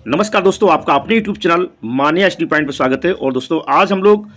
नमस्कार दोस्तों, आपका अपने YouTube चैनल मान्या एचडी पॉइंट पर स्वागत है। और दोस्तों आज हम लोग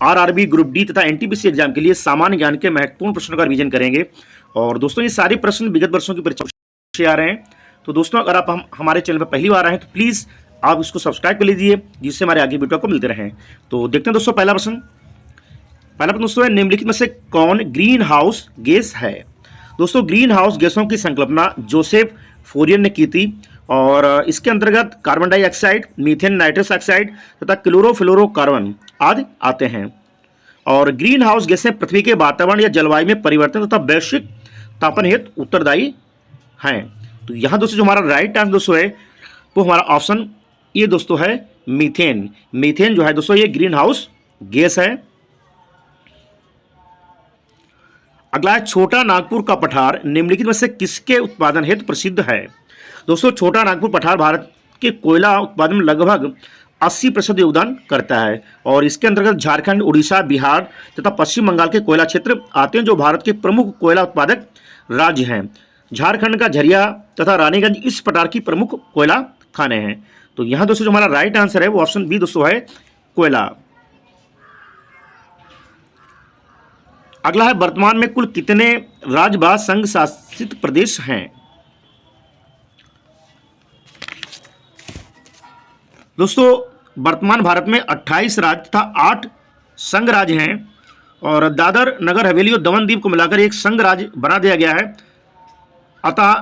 आरआरबी ग्रुप डी तथा एनटीपीसी एग्जाम के लिए सामान्य ज्ञान के महत्वपूर्ण प्रश्नों का रिवीजन करेंगे। और दोस्तों ये सारे प्रश्न विगत वर्षों की परीक्षा से आ रहे हैं। तो दोस्तों अगर आप हमारे चैनल पर पहली बार आए हैं तो प्लीज़ आप इसको सब्सक्राइब कर लीजिए, जिससे हमारे आगे वीडियो को मिलते रहें। तो देखते हैं दोस्तों पहला प्रश्न दोस्तों है, निम्नलिखित में से कौन ग्रीन हाउस गैस है। दोस्तों ग्रीन हाउस गैसों की संकल्पना जोसेफ फोरियर ने की थी और इसके अंतर्गत carbon dioxide, methane, nitrous oxide तथा क्लोरोफ्लोरोकार्बन आदि आते हैं। और ग्रीन हाउस गैसें पृथ्वी के वातावरण या जलवायु में परिवर्तन तथा वैश्विक तापन हेतु उत्तरदायी हैं। तो यहाँ दोस्तों जो हमारा राइट आंसर दोस्तों है वो हमारा ऑप्शन ये दोस्तों है मीथेन। मीथेन जो है दोस्तों ये ग्रीन हाउस गैस है। अगला है, छोटा नागपुर का पठार निम्नलिखित में से किसके उत्पादन हेतु प्रसिद्ध है। दोस्तों छोटा नागपुर पठार भारत के कोयला उत्पादन में लगभग 80% योगदान करता है और इसके अंतर्गत झारखंड, उड़ीसा, बिहार तथा पश्चिम बंगाल के कोयला क्षेत्र आते हैं, जो भारत के प्रमुख कोयला उत्पादक राज्य हैं। झारखंड का झरिया तथा रानीगंज इस प्रकार की प्रमुख कोयला खाने हैं। तो यहाँ दोस्तों जो हमारा राइट आंसर है वो ऑप्शन बी दोस्तों है कोयला। अगला है, वर्तमान में कुल कितने राज्य व संघ शासित प्रदेश हैं। दोस्तों वर्तमान भारत में 28 राज्य तथा 8 संघ राज्य हैं और दादर, नगर हवेली और दमन दीव को मिलाकर एक संघ राज्य बना दिया गया है। अतः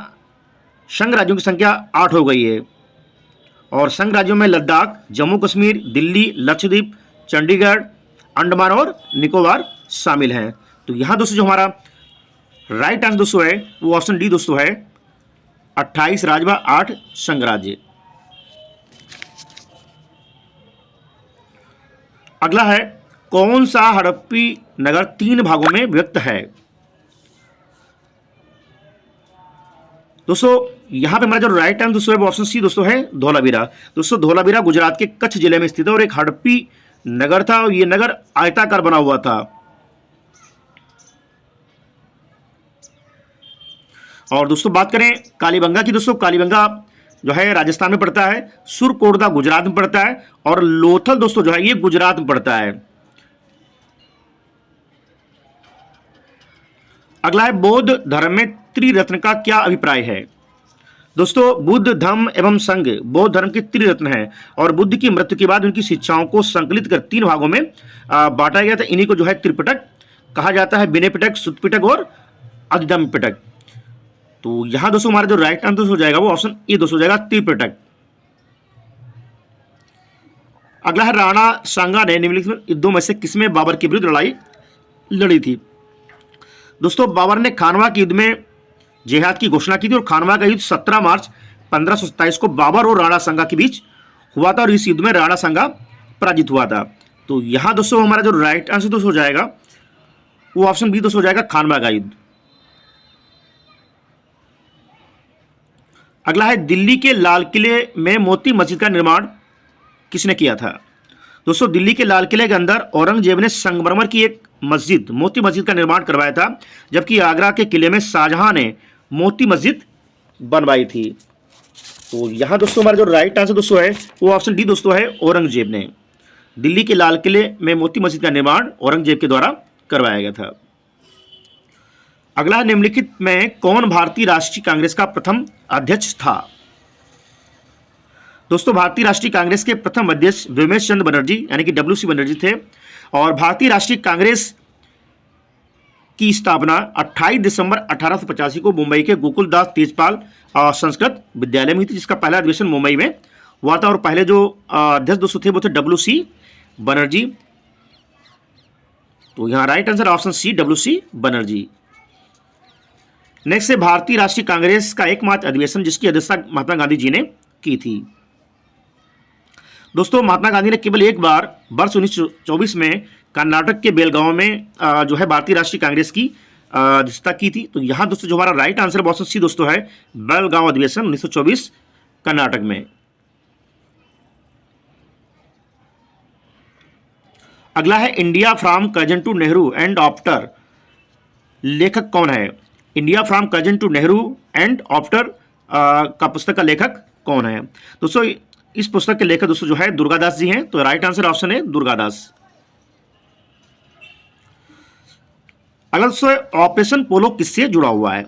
संघ राज्यों की संख्या 8 हो गई है और संघ राज्यों में लद्दाख, जम्मू कश्मीर, दिल्ली, लक्षद्वीप, चंडीगढ़, अंडमान और निकोबार शामिल हैं। तो यहाँ दोस्तों जो हमारा राइट आंसर दोस्तों है वो ऑप्शन डी दोस्तों है 28 राज्य व 8 संघ राज्य। अगला है, कौन सा हड़प्पी नगर 3 भागों में विभक्त है। दोस्तों यहां पे हमारा जो राइट आंसर दोस्तों है वो ऑप्शन सी दोस्तों है धोलावीरा। दोस्तों धोलावीरा गुजरात के कच्छ जिले में स्थित है और एक हड़प्पी नगर था और ये नगर आयताकार बना हुआ था। और दोस्तों बात करें कालीबंगा की, दोस्तों कालीबंगा जो है राजस्थान में पड़ता है, सुरकोटदा गुजरात में पड़ता है और लोथल दोस्तों जो है ये गुजरात में पड़ता है। अगला है, बौद्ध धर्म में त्रिरत्न का क्या अभिप्राय है। दोस्तों बुद्ध, धम्म एवं संघ बौद्ध धर्म के त्रिरत्न है और बुद्ध की मृत्यु के बाद उनकी शिक्षाओं को संकलित कर 3 भागों में बांटा गया था। इन्हीं को जो है त्रिपिटक कहा जाता है, विनय पिटक, सुत्त पिटक और अद्वैत पिटक। तो यहां दोस्तों हमारा जो राइट आंसर हो जाएगा वो ऑप्शन ए दोस्तों हो जाएगा त्रिपिटक। अगला है, राणा सांगा ने निम्नलिखित युद्धों में से किसमें बाबर के विरुद्ध लड़ाई लड़ी थी। दोस्तों बाबर ने खानवा के युद्ध में जिहाद की घोषणा की थी और खानवा का युद्ध 17 मार्च 1527 को बाबर और राणा सांगा के बीच हुआ था और इस युद्ध में राणा सांगा पराजित हुआ था। तो यहां दोस्तों हमारा जो राइट आंसर दोस्तों हो जाएगा वो ऑप्शन बी दोस्तों हो जाएगा खानवा का युद्ध। अगला है, दिल्ली के लाल किले में मोती मस्जिद का निर्माण किसने किया था। दोस्तों दिल्ली के लाल किले के अंदर औरंगजेब ने संगमरमर की एक मस्जिद मोती मस्जिद का निर्माण करवाया था, जबकि आगरा के किले में शाहजहां ने मोती मस्जिद बनवाई थी। तो यहां दोस्तों हमारा जो राइट आंसर दोस्तों है वो ऑप्शन डी दोस्तों है औरंगजेब ने। दिल्ली के लाल किले में मोती मस्जिद का निर्माण औरंगजेब के द्वारा करवाया गया था। अगला, निम्नलिखित में कौन भारतीय राष्ट्रीय कांग्रेस का प्रथम अध्यक्ष था। दोस्तों भारतीय राष्ट्रीय कांग्रेस के प्रथम अध्यक्ष व्योमेश चंद्र बनर्जी यानी कि WC बनर्जी थे और भारतीय राष्ट्रीय कांग्रेस की स्थापना 28 दिसंबर 1885 को मुंबई के गोकुलदास तेजपाल संस्कृत विद्यालय में हुई थी, जिसका पहला अधिवेशन मुंबई में हुआ था और पहले जो अध्यक्ष दोस्तों थे वो थे WC बनर्जी। तो यहाँ right answer option C WC Banerjee. Next है, भारतीय राष्ट्रीय कांग्रेस का एकमात्र अधिवेशन जिसकी अध्यक्षता महात्मा गांधी जी ने की थी। दोस्तों महात्मा गांधी ने केवल एक बार वर्ष 1924 में कर्नाटक के बेलगांव में जो है भारतीय राष्ट्रीय कांग्रेस की अध्यक्षता की थी। तो यहाँ दोस्तों जो हमारा राइट आंसर ऑप्शन सी दोस्तों है बेलगांव अधिवेशन 1924 कर्नाटक में। अगला है, India from Curzon to Nehru and after लेखक कौन है। India from Curzon to Nehru and after का पुस्तक का लेखक कौन है। दोस्तों इस पुस्तक के लेखक दोस्तों जो है दुर्गादास जी हैं, तो राइट आंसर ऑप्शन है दुर्गादास। अगला दोस्तों, ऑपरेशन पोलो किससे जुड़ा हुआ है?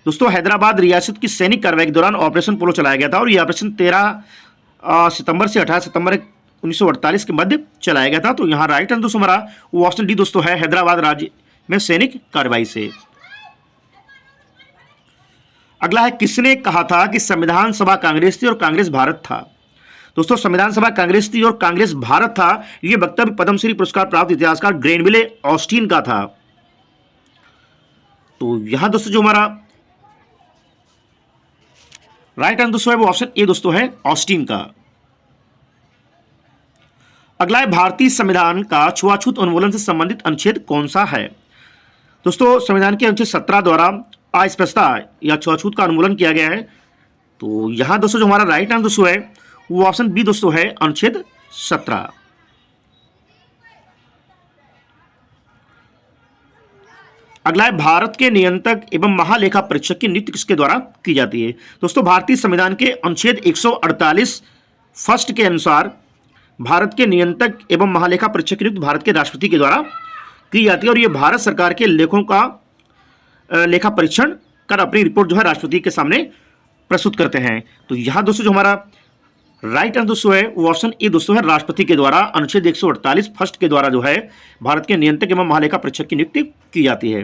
दोस्तों हैदराबाद रियासत की सैनिक कार्रवाई के दौरान ऑपरेशन पोलो चलाया गया था और यह ऑपरेशन 13 सितंबर से 18 सितंबर 1948 के मध्य चलाया गया था। तो यहाँ राइट आंसर दोस्तों हमारा वो ऑप्शन डी दोस्तों है, हैदराबाद राज्य में सैनिक कार्रवाई से। अगला है, किसने कहा था कि संविधान सभा कांग्रेस थी और कांग्रेस भारत था? दोस्तों संविधान सभा कांग्रेस थी और कांग्रेस भारत था, यह वक्तव्य पद्मश्री पुरस्कार प्राप्त इतिहासकार ग्रेनविले ऑस्टिन का था। तो यहां दोस्तों जो हमारा राइट आंसर दोस्तों है वो ऑप्शन ए दोस्तों है ऑस्टिन का। अगला है, भारतीय संविधान का छुआछूत उन्मूलन से संबंधित अनुच्छेद कौन सा है? दोस्तों संविधान के अनुच्छेद 17 द्वारा अस्पृश्यता या छुआछूत का उन्मूलन किया गया है। तो यहां दोस्तों जो हमारा राइट आंसर दोस्तों है वो ऑप्शन बी दोस्तों है अनुच्छेद 17। अगला है, भारत के नियंत्रक एवं महालेखा परीक्षक की नियुक्ति किसके द्वारा की जाती है? दोस्तों भारतीय संविधान के अनुच्छेद 148 फर्स्ट के अनुसार भारत के नियंत्रक एवं महालेखा परीक्षक की नियुक्ति भारत के राष्ट्रपति के द्वारा की जाती है और यह भारत सरकार के लेखों का लेखा परीक्षण कर अपनी रिपोर्ट जो है राष्ट्रपति के सामने प्रस्तुत करते हैं। तो यहां दोस्तों जो हमारा राइट आंसर दोस्तों है वो ऑप्शन ए दोस्तों है, राष्ट्रपति के द्वारा अनुच्छेद 148 फर्स्ट के द्वारा जो है भारत के नियंत्रक एवं महालेखा परीक्षक की नियुक्ति की जाती है।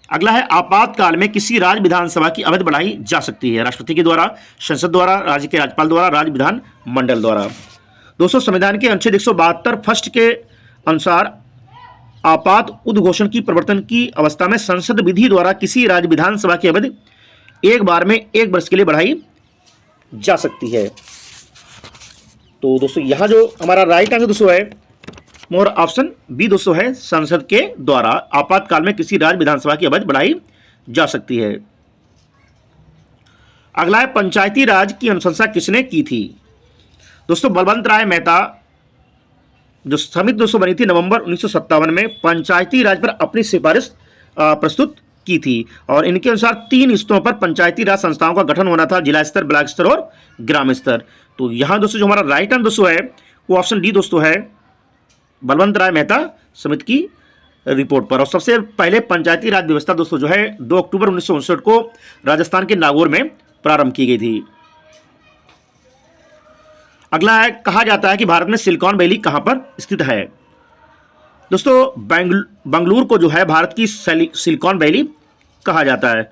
अगला है, आपातकाल में किसी राज्य विधानसभा की अवधि बढ़ाई जा सकती है? राष्ट्रपति के द्वारा, संसद द्वारा, राज्य के राज्यपाल द्वारा, राज्य विधान मंडल द्वारा। दोस्तों संविधान के अनुच्छेद 172 फर्स्ट के अनुसार आपात उद्घोषण की प्रवर्तन की अवस्था में संसद विधि द्वारा किसी राज्य विधानसभा की अवधि एक बार में 1 वर्ष के लिए बढ़ाई जा सकती है। तो दोस्तों यहां जो हमारा राइट आंसर दोस्तों है मोर ऑप्शन बी दोस्तों है, संसद के द्वारा आपातकाल में किसी राज्य विधानसभा की अवधि बढ़ाई जा सकती है। अगला है, पंचायती राज की अनुशंसा किसने की थी? दोस्तों बलवंत राय मेहता जो समिति दोस्तों बनी थी नवंबर 1957 में पंचायती राज पर अपनी सिफारिश प्रस्तुत की थी और इनके अनुसार 3 स्तरों पर पंचायती राज संस्थाओं का गठन होना था, जिला स्तर, ब्लॉक स्तर और ग्राम स्तर। तो यहां दोस्तों जो हमारा राइट आंसर दोस्तों है वो ऑप्शन डी दोस्तों है, बलवंत राय मेहता समिति की रिपोर्ट पर। और सबसे पहले पंचायती राज व्यवस्था दोस्तों जो है 2 अक्टूबर 1959 को राजस्थान के नागौर में प्रारंभ की गई थी। अगला है, कहा जाता है कि भारत में सिलिकॉन वैली कहां पर स्थित है? दोस्तों बंगलुरु को जो है भारत की सिलिकॉन वैली कहा जाता है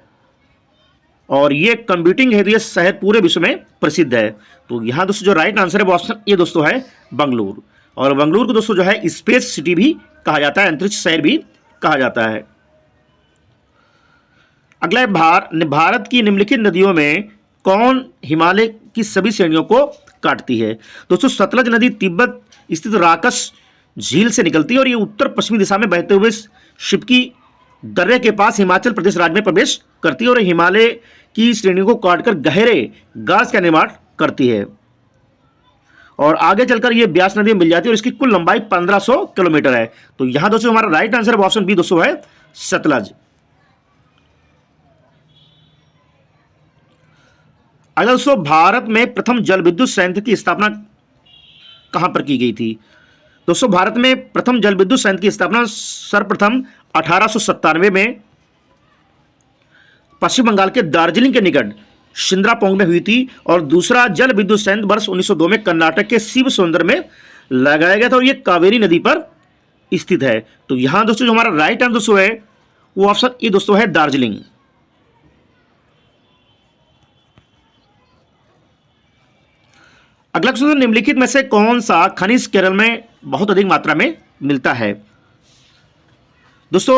और ये कंप्यूटिंग हेतु ये शहर पूरे विश्व में प्रसिद्ध है। तो यहां दोस्तों जो राइट आंसर है वो ऑप्शन ए दोस्तों है बंगलुरु। और बंगलुरु को दोस्तों जो है स्पेस सिटी भी कहा जाता है, अंतरिक्ष शहर भी कहा जाता है। अगला है, भारत की निम्नलिखित नदियों में कौन हिमालय की सभी श्रेणियों को काटती है? दोस्तों सतलज नदी तिब्बत स्थित राकस झील से निकलती है और ये उत्तर पश्चिमी दिशा में बहते हुए शिपकी दर्रे के पास हिमाचल प्रदेश राज्य में प्रवेश करती है और हिमालय की श्रेणियों को काटकर गहरे गार्स का निर्माण करती है और आगे चलकर ये ब्यास नदी मिल जाती है और इसकी कुल लंबाई 1500 किलोमीटर है। तो यहां दोस्तों हमारा राइट आंसर ऑप्शन बी दोस्तों है सतलज। अगर दोस्तों भारत में प्रथम जल विद्युत संयंत्र की स्थापना कहां पर की गई थी? दोस्तों भारत में प्रथम जल विद्युत संयंत्र की स्थापना सर्वप्रथम 1897 में पश्चिम बंगाल के दार्जिलिंग के निकट शिंद्रापोंग में हुई थी और दूसरा जल विद्युत संयंत्र वर्ष 1902 में कर्नाटक के शिव सुंदर में लगाया गया था और यह कावेरी नदी पर स्थित है। तो यहां दोस्तों जो हमारा राइट आंसर दोस्तों है वो ऑप्शन ए दोस्तों है दार्जिलिंग। अगला क्वेश्चन, निम्नलिखित में से कौन सा खनिज केरल में बहुत अधिक मात्रा में मिलता है? दोस्तों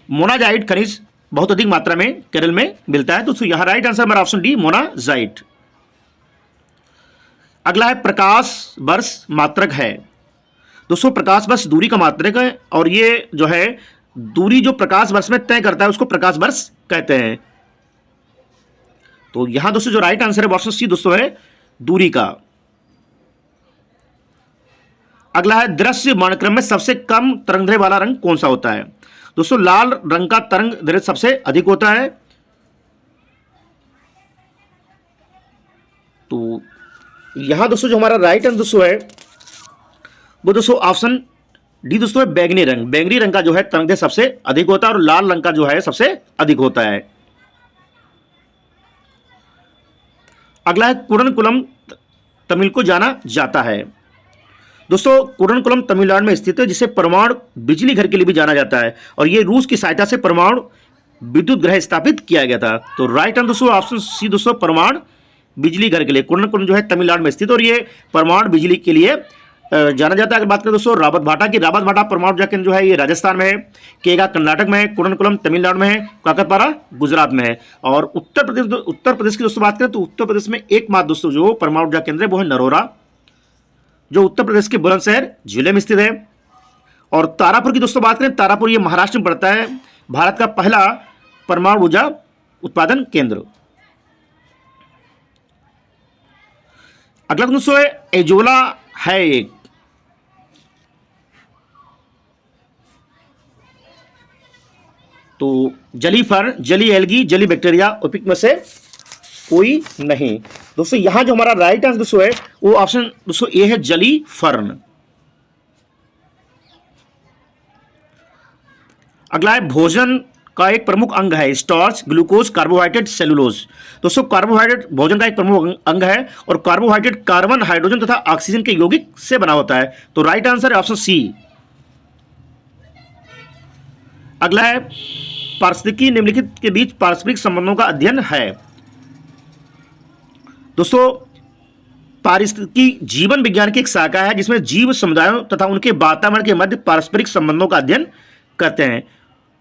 मोनाजाइट खनिज बहुत अधिक मात्रा में केरल में मिलता है। दोस्तों यहां राइट आंसर हमारा ऑप्शन डी मोनाजाइट। अगला है, प्रकाश वर्ष मात्रक है? दोस्तों प्रकाश वर्ष दूरी का मात्रक है और ये जो है दूरी जो प्रकाश वर्ष में तय करता है उसको प्रकाश वर्ष कहते हैं। तो यहां दोस्तों जो राइट आंसर है ऑप्शन सी दोस्तों है दूरी का। अगला है, दृश्य वर्णक्रम में सबसे कम तरंगदैर्घ्य वाला रंग कौन सा होता है? दोस्तों लाल रंग का तरंगदैर्घ्य सबसे अधिक होता है तो यहाँ दोस्तों जो हमारा राइट आंसर दोस्तों है वो दोस्तों ऑप्शन डी दोस्तों है बैंगनी रंग। बैंगनी रंग का जो है तरंगदैर्घ्य सबसे अधिक होता है और लाल रंग का जो है सबसे अधिक होता है। अगला है कुडनकुलम तमिल को जाना जाता है। दोस्तों कुडनकुलम तमिलनाडु में स्थित है, जिसे परमाणु बिजली घर के लिए भी जाना जाता है और यह रूस की सहायता से परमाणु विद्युत ग्रह स्थापित किया गया था। तो राइट आंसर दोस्तों ऑप्शन सी दोस्तों परमाणु बिजली घर के लिए कुडनकुलम जो है तमिलनाडु में स्थित और ये परमाणु बिजली के लिए जाना जाता है। अगर बात करें दोस्तों रावत भाटा की, रावत भाटा परमाणु ऊर्जा केंद्र जो है ये राजस्थान में है, केगा कर्नाटक में है, कुडनकुलम तमिलनाडु में है, काकतपारा गुजरात में है। और उत्तर प्रदेश की दोस्तों बात करें तो उत्तर प्रदेश में एकमात्र दोस्तों जो परमाणु ऊर्जा केंद्र है वो है नरोरा, जो उत्तर प्रदेश के बुलंदशहर जिले में स्थित है। और तारापुर की दोस्तों बात करें, तारापुर ये महाराष्ट्र में पड़ता है, भारत का पहला परमाणु ऊर्जा उत्पादन केंद्र। अगला दोस्तों है एजोला है एक, तो जली फर्न, जली एल्गी, जली बैक्टीरिया, उपयुक्त में से कोई नहीं। दोस्तों यहां जो हमारा राइट आंसर दोस्तों है वो ऑप्शन दोस्तों ए है जली फर्न। अगला है भोजन का एक प्रमुख अंग है स्टार्च, ग्लूकोज, कार्बोहाइड्रेट, सेलुलोज। दोस्तों कार्बोहाइड्रेट भोजन का एक प्रमुख अंग है और कार्बोहाइड्रेट कार्बन, हाइड्रोजन तथा ऑक्सीजन के यौगिक से बना होता है। तो राइट आंसर है ऑप्शन सी। अगला है पारिस्थितिकी निम्नलिखित के बीच पारस्परिक संबंधों का अध्ययन है। दोस्तों पारिस्थितिकी जीवन विज्ञान की एक शाखा है जिसमें जीव समुदायों तथा उनके वातावरण के मध्य पारस्परिक संबंधों का अध्ययन करते हैं।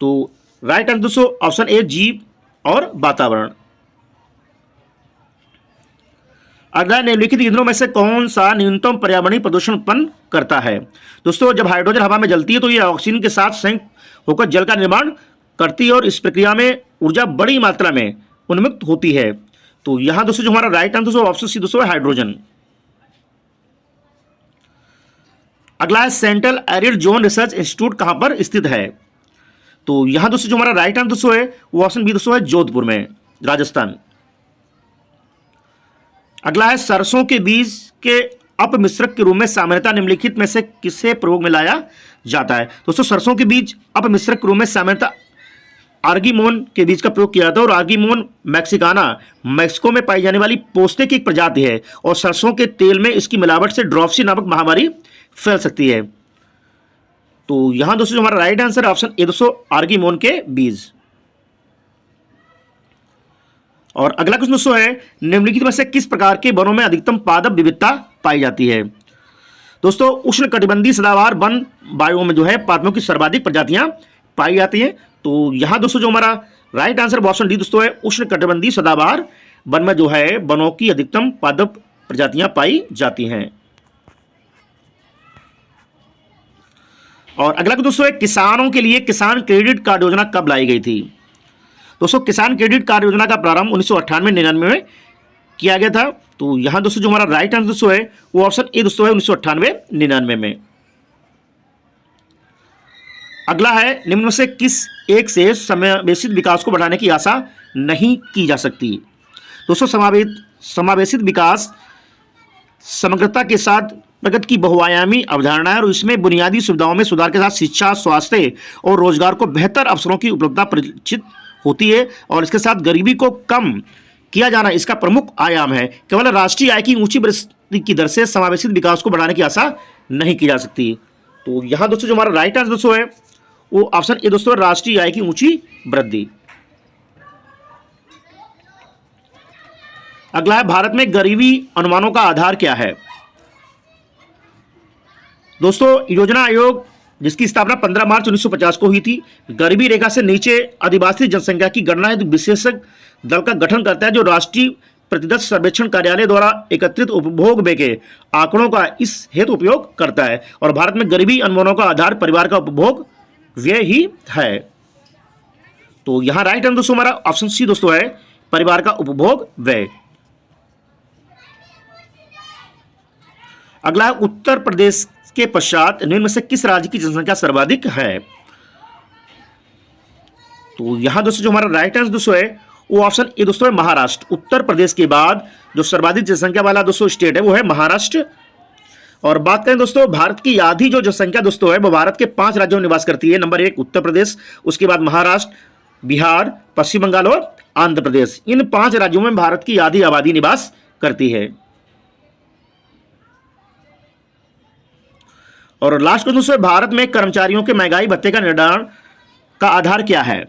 तो राइट आंसर दोस्तों ऑप्शन ए जीव और वातावरण। अगला निम्नलिखित ईंधनों में से कौन सा न्यूनतम पर्यावरणीय प्रदूषण उत्पन्न करता है। दोस्तों जब हाइड्रोजन हवा में जलती है तो यह ऑक्सीजन के साथ संयुक्त होकर जल का निर्माण करती है और इस प्रक्रिया में ऊर्जा बड़ी मात्रा में उन्मुक्त होती है। तो यहां दोस्तों जो हमारा राइट आंसर ऑप्शन सी दोस्तों है हाइड्रोजन। अगला है central arid zone research institute कहां पर स्थित है। तो यहां दोस्तों जो हमारा राइट आंसर दोस्तों है वो ऑप्शन बी दोस्तों है जोधपुर में, राजस्थान। अगला है सरसों के बीज के अपमिश्रक के रूप में सामान्यतः निम्नलिखित में से किसे प्रयोग में लाया जाता है। दोस्तों सरसों के बीज अपमिश्रक के रूप में सामान्यतः आर्गीमोन के बीज का प्रयोग किया जाता है और आर्गीमोन मैक्सिकाना मैक्सिको में पाई जाने वाली पोस्ते की एक प्रजाति है और सरसों के तेल में इसकी मिलावट से ड्रॉप्सी नामक महामारी फैल सकती है। तो यहां दोस्तों जो हमारा राइट आंसर है ऑप्शन ए दोस्तों आर्गीमोन के बीज। और अगला क्वेश्चन दोस्तों है निम्नलिखित में से किस प्रकार के वनों में अधिकतम पादप विविधता पाई जाती है। दोस्तों उष्णकटिबंधीय सदाबहार वन बायोम में जो है पादपों की सर्वाधिक प्रजातियां पाई जाती हैं। तो यहां दोस्तों जो हमारा राइट आंसर ऑप्शन डी दोस्तों है उष्णकटिबंधीय सदाबहार वन में जो है वनों की अधिकतम पादप प्रजातियां पाई जाती हैं। और अगला दोस्तों है किसानों के लिए किसान क्रेडिट कार्ड योजना कब लाई गई थी। दोस्तों किसान क्रेडिट कार्ड योजना का प्रारंभ 1998-99 में किया गया था। तो यहां दोस्तों जो हमारा राइट आंसर दोस्तों है वो ऑप्शन ए दोस्तों है 1998-99 में। अगला है निम्न में से किस एक से समावेशित विकास को बढ़ाने की आशा नहीं की जा सकती। दोस्तों समावेशित विकास समग्रता के साथ प्रगति की बहुआयामी अवधारणा है और इसमें बुनियादी सुविधाओं में सुधार के साथ शिक्षा, स्वास्थ्य और रोजगार को बेहतर अवसरों की उपलब्धता परिचित होती है और इसके साथ गरीबी को कम किया जाना इसका प्रमुख आयाम है। केवल राष्ट्रीय आय की ऊंची वृद्धि की दर से समावेशित विकास को बढ़ाने की आशा नहीं की जा सकती। तो यहां दोस्तों जो हमारा राइट आंसर दोस्तों है वो ऑप्शन ए दोस्तों राष्ट्रीय आय की ऊंची वृद्धि। अगला है भारत में गरीबी अनुमानों का आधार क्या है। दोस्तों योजना आयोग जिसकी स्थापना 15 मार्च 1950 को हुई थी, गरीबी रेखा से नीचे आदिवासी जनसंख्या की गणना हेतु विशेषज्ञ दल का गठन करता है जो राष्ट्रीय प्रतिदत्त सर्वेक्षण कार्यालय द्वारा एकत्रित उपभोग व्यय के आंकड़ों का इस हेतु उपयोग करता है। और भारत में गरीबी अनुमानों का आधार परिवार का उपभोग व्यय ही है। तो यहां राइट आंसर दोस्तों हमारा ऑप्शन सी दोस्तों है परिवार का उपभोग व्यय। अगला है उत्तर प्रदेश के पश्चात निम्न में से किस राज्य की जनसंख्या सर्वाधिक है। तो यहां दोस्तों जो हमारा राइट आंसर दोस्तों है वो ऑप्शन ए दोस्तों है महाराष्ट्र। उत्तर प्रदेश के बाद जो सर्वाधिक जनसंख्या वाला दोस्तों स्टेट है वो है महाराष्ट्र। और बात करें दोस्तों भारत की आधी जो जनसंख्या दोस्तों है वो भारत के 5 राज्यों में निवास करती है। नंबर 1 उत्तर प्रदेश, उसके बाद महाराष्ट्र, बिहार, पश्चिम बंगाल और आंध्र प्रदेश। इन 5 राज्यों में भारत की आधी आबादी निवास करती है। और लास्ट क्वेश्चन दोस्तों, भारत में कर्मचारियों के महंगाई भत्ते का निर्धारण का आधार क्या है?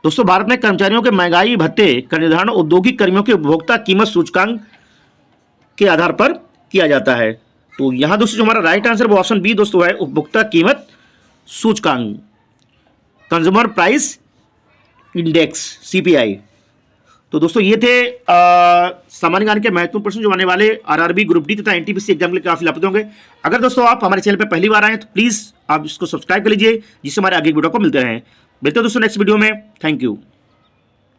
दोस्तों भारत में कर्मचारियों के महंगाई भत्ते का निर्धारण औद्योगिक कर्मियों के उपभोक्ता कीमत सूचकांक के आधार पर किया जाता है। तो यहां दोस्तों जो हमारा राइट आंसर वो ऑप्शन बी दोस्तों है, उपभोक्ता कीमत सूचकांक, कंज्यूमर प्राइस इंडेक्स, सीपीआई। तो दोस्तों ये थे सामान्य ज्ञान के महत्वपूर्ण प्रश्न जो आने वाले आरआरबी ग्रुप डी तथा एनटीपीसी एग्जाम के लिए काफी लाभप्रद होंगे। अगर दोस्तों आप हमारे चैनल पर पहली बार आए तो प्लीज आप इसको सब्सक्राइब कर लीजिए, जिससे हमारे आगे वीडियो को मिलते रहें। मिलते हैं दोस्तों नेक्स्ट वीडियो में। Thank you.